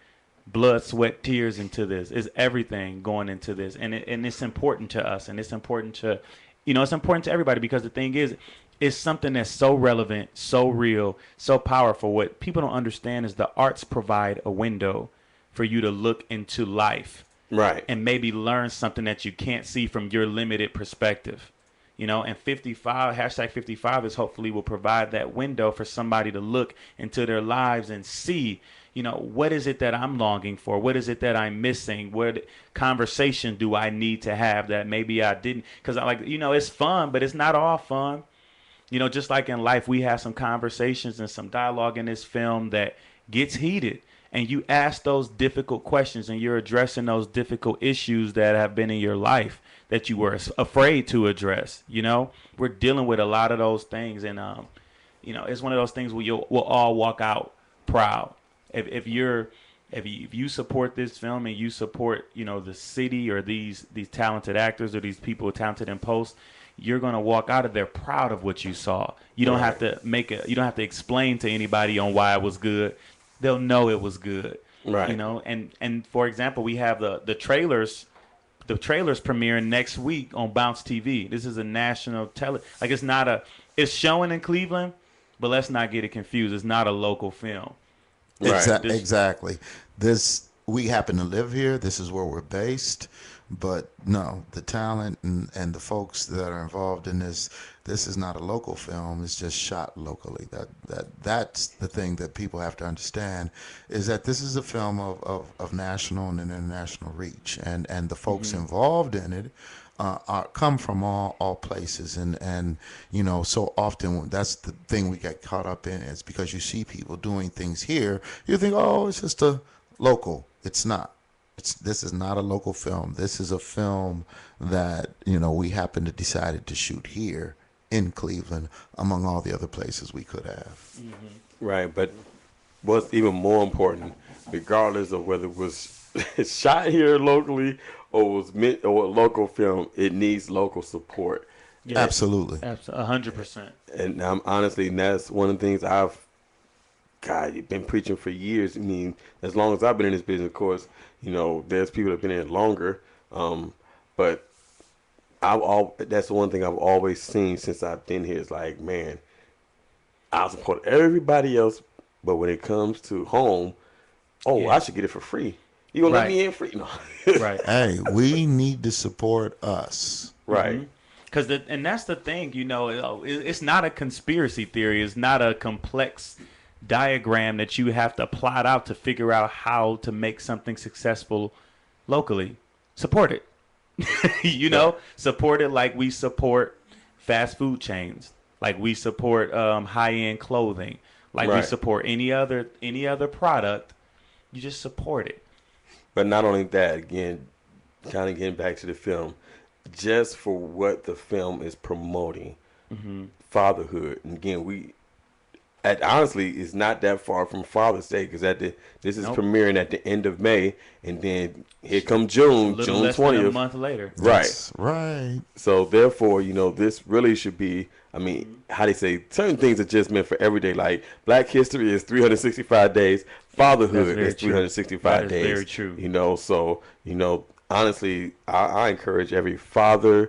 blood, sweat, tears into this. It's everything going into this, and it's important to us, and it's important to, it's important to everybody, because the thing is, it's something that's so relevant, so real, so powerful. What people don't understand is the arts provide a window for you to look into life, right, and maybe learn something that you can't see from your limited perspective. And 55, hashtag 55 is hopefully will provide that window for somebody to look into their lives and see, what is it that I'm longing for? What is it that I'm missing? What conversation do I need to have that maybe I didn't? Because it's fun, but it's not all fun. Just like in life, we have some conversations and some dialogue in this film that gets heated. And you ask those difficult questions, and you're addressing those difficult issues that have been in your life that you were afraid to address. We're dealing with a lot of those things, and it's one of those things where we'll all walk out proud. If you support this film and you support the city or these talented actors or these people talented in post, you're gonna walk out of there proud of what you saw. You don't have to you don't have to explain to anybody on why it was good. They'll know it was good. right. And for example, we have the trailers. The trailers premiering next week on Bounce TV. This is a national it's showing in Cleveland, but let's not get it confused. It's not a local film. Right. Exactly. We happen to live here. This is where we're based. But no, the talent and the folks that are involved in this is not a local film. It's just shot locally. That's the thing that people have to understand, is that this is a film of national and international reach, and the folks involved in it come from all places, and so often that's the thing we get caught up in, is because you see people doing things here, you think, oh, it's just a local. It's not. This is not a local film. This is a film that we happen to decided to shoot here in Cleveland, among all the other places we could have. Right, but what's even more important, regardless of whether it was shot here locally or was a local film, it needs local support. Yeah, Absolutely. 100%. And honestly, that's one of the things you've been preaching for years. I mean, as long as I've been in this business, of course, there's people that have been in it longer. But that's the one thing I've always seen since I've been here. Is like, man, I'll support everybody else, but when it comes to home, I should get it for free. You gonna let me in free? No. Right. Hey, we need to support us. Right. Because and that's the thing, it's not a conspiracy theory. It's not a complex diagram that you have to plot out to figure out how to make something successful locally. Support it. Support it like we support fast food chains, like we support high-end clothing, like we support any other product. You just support it. But not only that, again, kind of getting back to the film, just for what the film is promoting, fatherhood. And again, honestly, it's not that far from Father's Day, because this is premiering at the end of May, and then here come June, June 20th. Than a month later. Right. That's right. So therefore, this really should be, how they say, certain things are just meant for every day. Like Black History is 365 days. Fatherhood is 365 days. That is very true. So, honestly, I encourage every father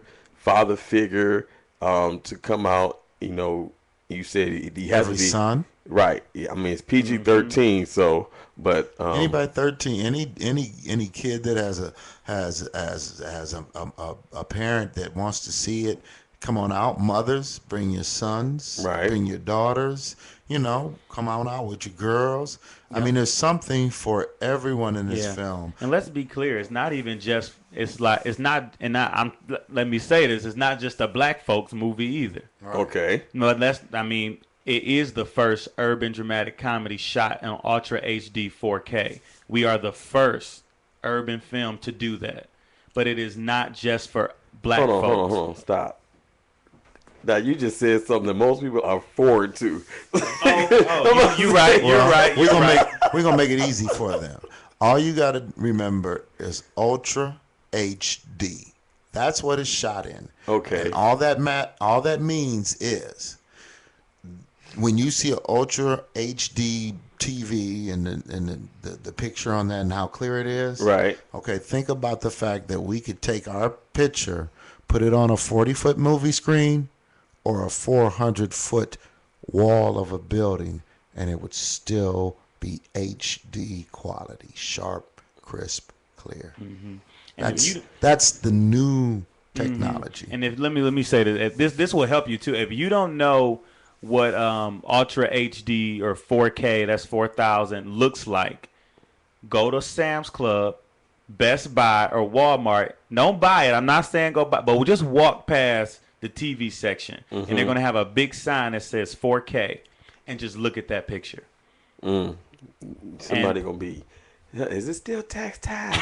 figure to come out. You said he has Every to be son. Right. Yeah, it's PG-13. So, but Anybody 13, any kid that has a parent that wants to see it, come on out. Mothers, bring your sons, Right. bring your daughters. Come on out with your girls. I mean, there's something for everyone in this film. And let's be clear, it's not even just. Let me say this. It's not just a black folks movie either. okay. No, it is the first urban dramatic comedy shot in Ultra HD 4K. We are the first urban film to do that. But it is not just for black folks. Hold on. Stop. Now you just said something that most people are forward to. You're right. You're Well, right. You're right. we're gonna make it easy for them. All you got to remember is Ultra HD. That's what it's shot in. Okay. And all that means is when you see an Ultra HD TV and the picture on that and how clear it is. Right. Okay, think about the fact that we could take our picture, put it on a 40-foot movie screen or a 400-foot wall of a building, and it would still be HD quality, sharp, crisp, clear. And That's the new technology. And if let me say that this will help you too. If you don't know what Ultra HD or 4K, that's 4,000 looks like, go to Sam's Club, Best Buy, or Walmart. Don't buy it. I'm not saying go buy, but we'll just walk past the TV section, and they're going to have a big sign that says 4K, and just look at that picture. Somebody gonna be. Is it still tax time?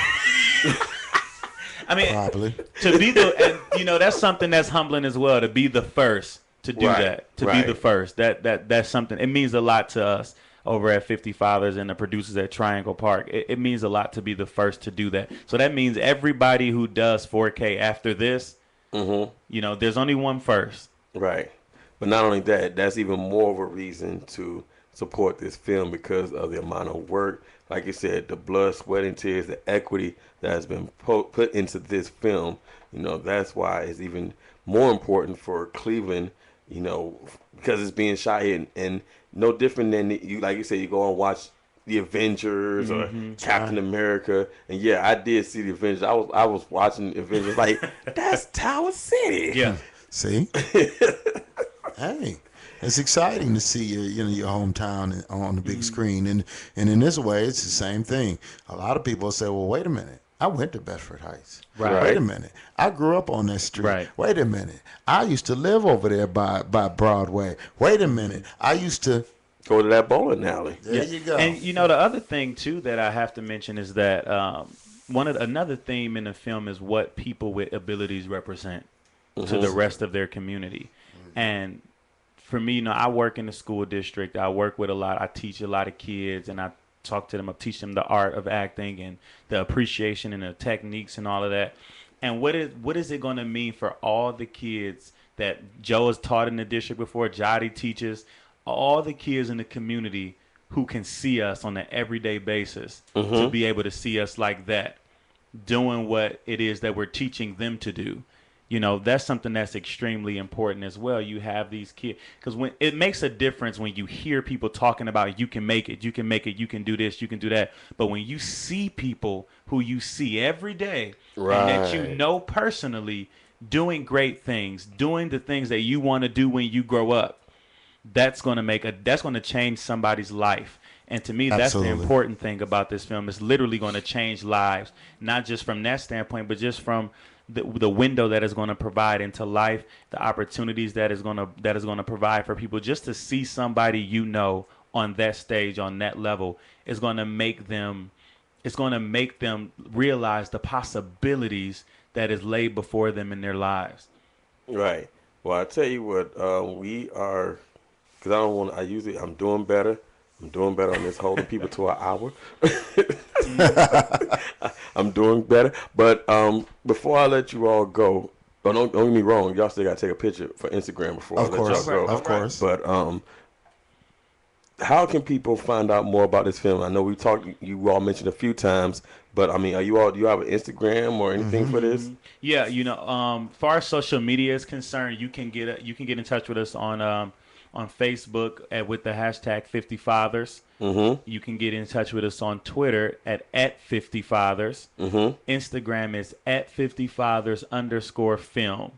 I mean, Probably. to be the, and that's something that's humbling as well, to be the first to do Right, that, to right. be the first. That's something. It means a lot to us over at 50 Fathers and the producers at Triangle Park. It means a lot to be the first to do that. So that means everybody who does 4K after this, there's only one first. Right. But not only that, that's even more of a reason to support this film because of the amount of work, like you said, the blood, sweat, and tears, the equity that has been put into this film. That's why it's even more important for Cleveland, because it's being shot here and no different than you, like you said, you go and watch the Avengers or Captain America, and yeah, I did see the Avengers. I was watching the Avengers like that's Tower City. Yeah. See? Hey, it's exciting to see your hometown on the big screen, and in this way, it's the same thing. A lot of people say, "Well, wait a minute, I went to Bedford Heights. Right. Wait a minute, I grew up on that street. Right. Wait a minute, I used to live over there by Broadway. Wait a minute, I used to." Go to that bowling alley. There you go. And the other thing too that I have to mention is that another theme in the film is what people with abilities represent to the rest of their community. And for me, I work in the school district. I work with I teach a lot of kids, and I talk to them. I teach them the art of acting and the appreciation and the techniques and all of that. And what is it going to mean for all the kids that Joe has taught in the district before, Jody teaches, all the kids in the community who can see us on an everyday basis, to be able to see us like that, doing what it is that we're teaching them to do. That's something that's extremely important as well. You have these kids, because when it makes a difference when you hear people talking about you can make it, you can make it, you can do this, you can do that. But when you see people who you see every day and that you know personally doing great things, doing the things that you want to do when you grow up, that's going to change somebody's life. And to me, that's Absolutely. the important thing about this film. It's literally going to change lives, not just from that standpoint, but just from the window that is going to provide into life, the opportunities that is going to provide for people. Just to see somebody on that stage, on that level, is going to make them realize the possibilities that is laid before them in their lives. Right. Well, I tell you what, we are, because I'm doing better. I'm doing better on this, holding people to an hour. I'm doing better. But before I let you all go, don't get me wrong, y'all still got to take a picture for Instagram before I let y'all go. Of course. But how can people find out more about this film? I know you all mentioned a few times, but I mean, do you have an Instagram or anything for this? Yeah, far as social media is concerned, you can get in touch with us on Facebook with the hashtag 50Fathers. You can get in touch with us on Twitter at 50Fathers. Instagram is at 50Fathers_film.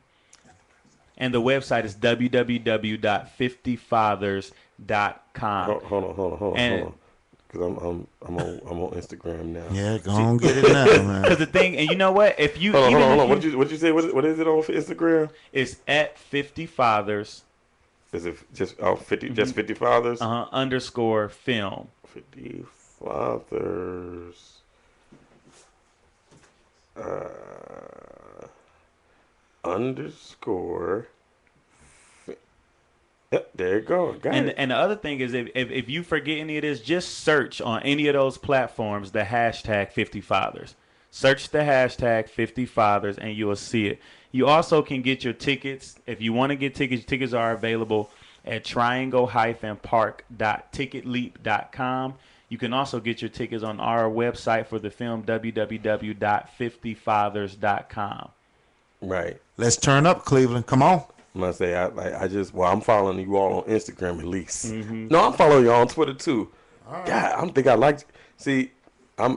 And the website is www.50fathers.com. Hold on. Because I'm on Instagram now. Yeah, go on get it now, man. Because the thing, and you know what? If you hold on. What did you say? What is it on Instagram? It's at 50Fathers. Is it just 50? Just 50 Fathers? _film. 50 Fathers. Underscore There you go. Got it. And the other thing is, if you forget any of this, just search on any of those platforms the hashtag 50fathers. Search the hashtag 50fathers and you will see it. You also can get your tickets. If you want to get tickets, tickets are available at triangle-park.ticketleap.com. You can also get your tickets on our website for the film, www.50fathers.com. Right. Let's turn up, Cleveland. Come on. I'm gonna say I'm following you all on Instagram at least. No, I'm following you all on Twitter too. God, I'm think I like. See,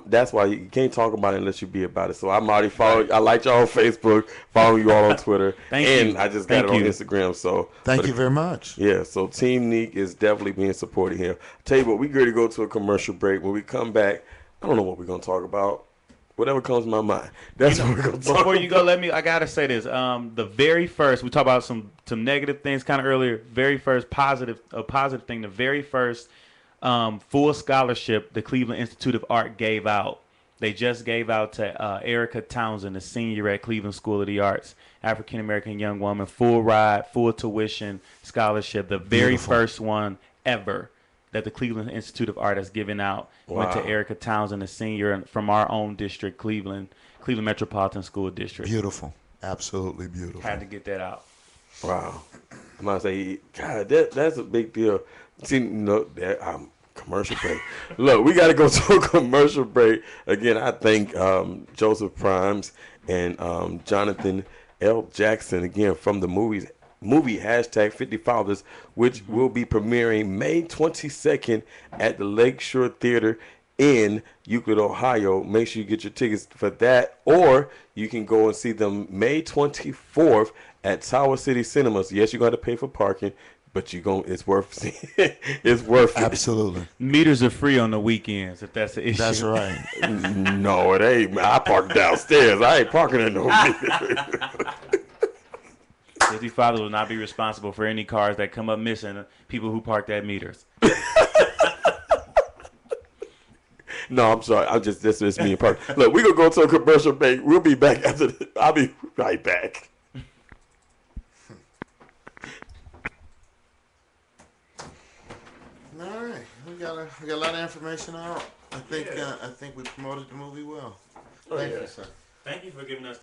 that's why you can't talk about it unless you be about it. So I'm already following. I like y'all on Facebook, following you all on Twitter, and I just got it on Instagram. So thank you very much. Yeah, so Team Neek is definitely being supported here. Tell you what, we ready to go to a commercial break. When we come back, I don't know what we're gonna talk about. Whatever comes to my mind. That's what we're gonna talk about. Before you go, I gotta say this. The very first, we talked about some negative things kind of earlier. Very first positive thing. The very first full scholarship the Cleveland Institute of Art gave out. They just gave out to Erica Townsend, a senior at Cleveland School of the Arts, African American young woman, full ride, full tuition scholarship. The very first one ever that the Cleveland Institute of Art has given out. Went to Erica Townsend, a senior from our own district, Cleveland Metropolitan School District. Beautiful. Absolutely beautiful. Had to get that out. Wow. I'm going to say, God, that's a big deal. See, commercial break. Look, we got to go to a commercial break. Again, I thank Joseph Primes and Jonathan L. Jackson, again, from the movie hashtag 50fathers, which will be premiering May 22nd at the Lakeshore Theater in Euclid, Ohio. Make sure you get your tickets for that, or you can go and see them May 24th at Tower City Cinemas. Yes, you're going to pay for parking, but it's worth it's worth it. Absolutely. Meters are free on the weekends if that's the issue. That's right. No, it ain't. I park downstairs. I ain't parking in no meter. 50fathers will not be responsible for any cars that come up missing. People who parked at meters. No, I'm sorry. This is me and Park. Look, we're gonna go to a commercial break. We'll be back after. I'll be right back. All right, we got a lot of information out. I think we promoted the movie well. Thank you, sir. Thank you for giving us